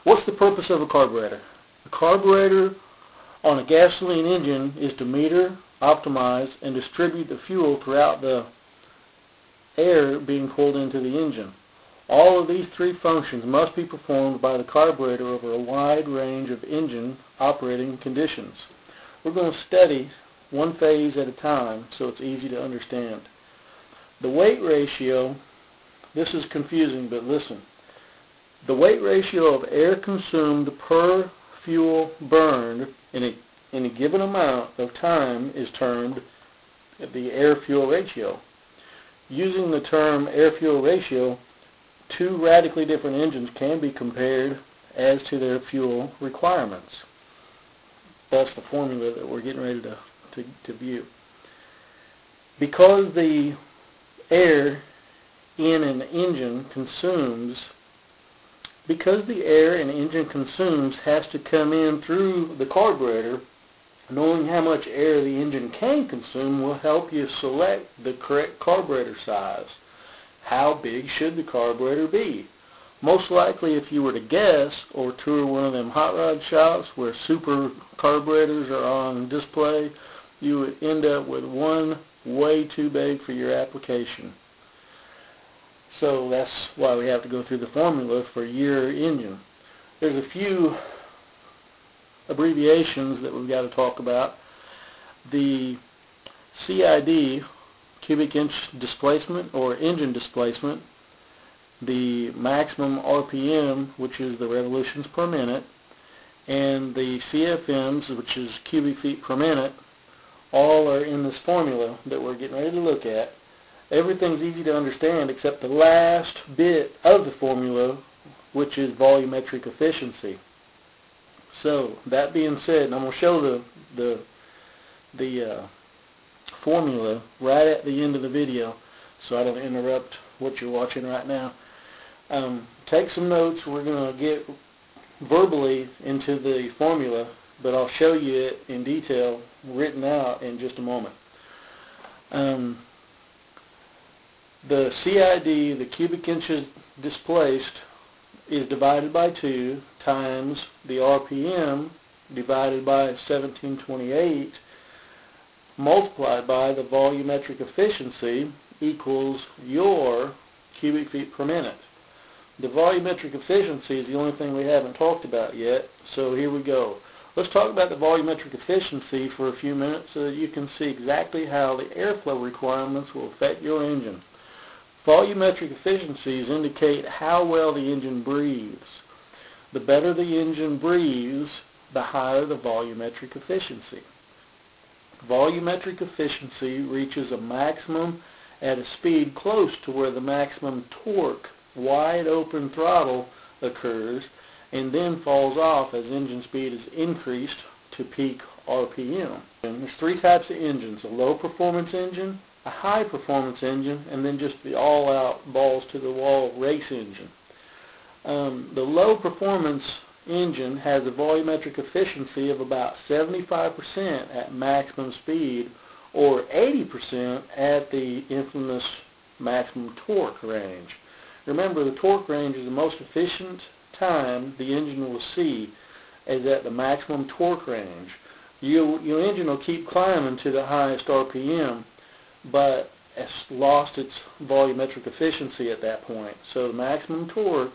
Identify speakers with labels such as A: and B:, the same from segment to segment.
A: What's the purpose of a carburetor? A carburetor on a gasoline engine is to meter, optimize, and distribute the fuel throughout the air being pulled into the engine. All of these three functions must be performed by the carburetor over a wide range of engine operating conditions. We're going to study one phase at a time so it's easy to understand. The weight ratio, this is confusing, but listen. The weight ratio of air consumed per fuel burned in a given amount of time is termed the air-fuel ratio. Using the term air-fuel ratio, two radically different engines can be compared as to their fuel requirements. That's the formula that we're getting ready to view. Because the air in an engine consumes has to come in through the carburetor, knowing how much air the engine can consume will help you select the correct carburetor size. How big should the carburetor be? Most likely, if you were to guess or tour one of them hot rod shops where super carburetors are on display, you would end up with one way too big for your application. So that's why we have to go through the formula for your engine. There's a few abbreviations that we've got to talk about. The CID, cubic inch displacement or engine displacement, the maximum RPM, which is the revolutions per minute, and the CFMs, which is cubic feet per minute, all are in this formula that we're getting ready to look at. Everything's easy to understand except the last bit of the formula, which is volumetric efficiency. So, that being said, and I'm going to show the formula right at the end of the video so I don't interrupt what you're watching right now. Take some notes. We're going to get verbally into the formula, but I'll show you it in detail written out in just a moment. The CID, the cubic inches displaced, is divided by 2 times the RPM divided by 1728 multiplied by the volumetric efficiency equals your cubic feet per minute. The volumetric efficiency is the only thing we haven't talked about yet, so here we go. Let's talk about the volumetric efficiency for a few minutes so that you can see exactly how the airflow requirements will affect your engine. Volumetric efficiencies indicate how well the engine breathes. The better the engine breathes, the higher the volumetric efficiency. Volumetric efficiency reaches a maximum at a speed close to where the maximum torque, wide open throttle, occurs, and then falls off as engine speed is increased to peak RPM. And there's 3 types of engines: a low performance engine, a high performance engine, and then just the all-out balls to the wall race engine. The low performance engine has a volumetric efficiency of about 75% at maximum speed or 80% at the infamous maximum torque range. Remember, the torque range is the most efficient time the engine will see is at the maximum torque range. Your engine will keep climbing to the highest RPM, but it's lost its volumetric efficiency at that point. So the maximum torque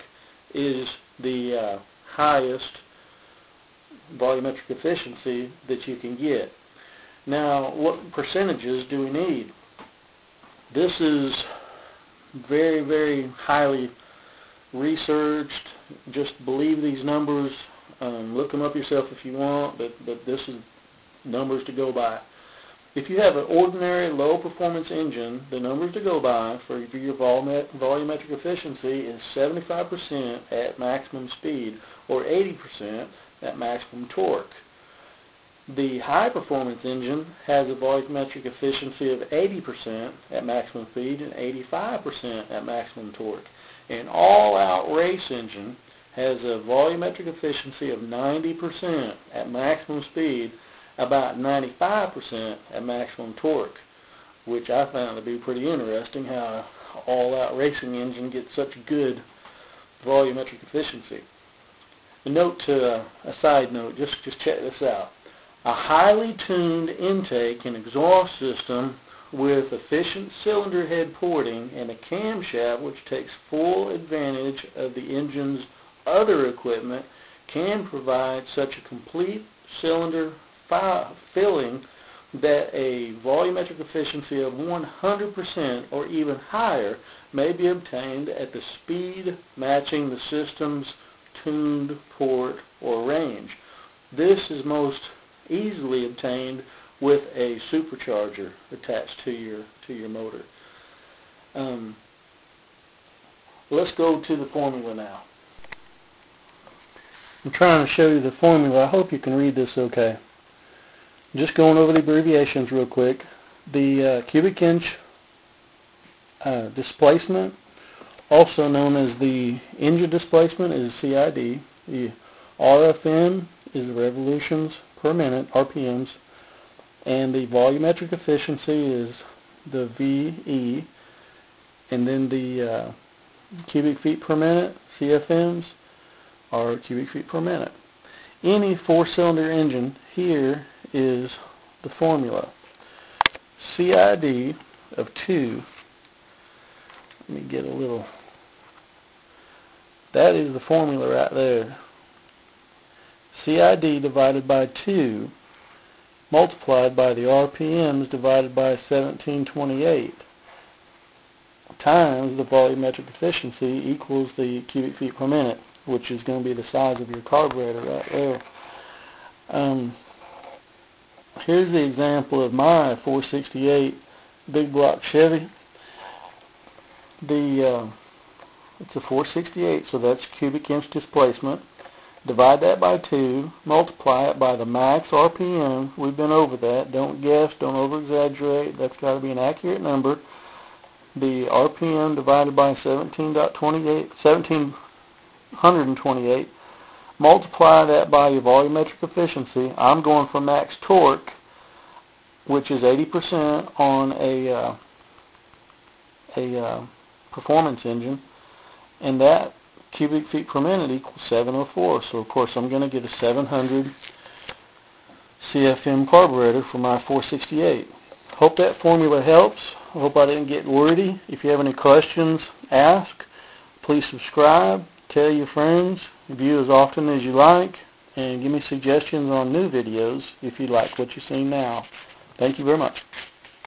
A: is the highest volumetric efficiency that you can get. Now, what percentages do we need? This is very, very highly researched. Just believe these numbers. Look them up yourself if you want, but this is numbers to go by. If you have an ordinary low-performance engine, the numbers to go by for your volumetric efficiency is 75% at maximum speed or 80% at maximum torque. The high-performance engine has a volumetric efficiency of 80% at maximum speed and 85% at maximum torque. An all-out race engine has a volumetric efficiency of 90% at maximum speed, about 95% at maximum torque, which I found to be pretty interesting, how an all-out racing engine gets such good volumetric efficiency. A side note, just check this out. A highly tuned intake and exhaust system with efficient cylinder head porting and a camshaft which takes full advantage of the engine's other equipment can provide such a complete cylinder filling that a volumetric efficiency of 100% or even higher may be obtained at the speed matching the system's tuned port or range. This is most easily obtained with a supercharger attached to your motor. Let's go to the formula now. I'm trying to show you the formula. I hope you can read this okay. Just going over the abbreviations real quick. The cubic inch displacement, also known as the engine displacement, is CID. The RFM is the revolutions per minute, RPMs, and the volumetric efficiency is the VE, and then the cubic feet per minute, CFMs, are cubic feet per minute. Any four-cylinder engine, here is the formula. CID of 2, let me get a little, that is the formula right there. CID divided by 2 multiplied by the RPMs divided by 1728 times the volumetric efficiency equals the cubic feet per minute, which is going to be the size of your carburetor right there. Here's the example of my 468 big block Chevy. It's a 468, so that's cubic inch displacement. Divide that by 2, multiply it by the max RPM. We've been over that. Don't guess, don't over-exaggerate. That's got to be an accurate number. The RPM divided by 1728. Multiply that by your volumetric efficiency. I'm going for max torque, which is 80% on a performance engine, and that cubic feet per minute equals 704. So of course I'm going to get a 700 CFM carburetor for my 468. Hope that formula helps. I hope I didn't get wordy. If you have any questions, ask. Please subscribe. Tell your friends. View as often as you like. And give me suggestions on new videos if you like what you're seeing now. Thank you very much.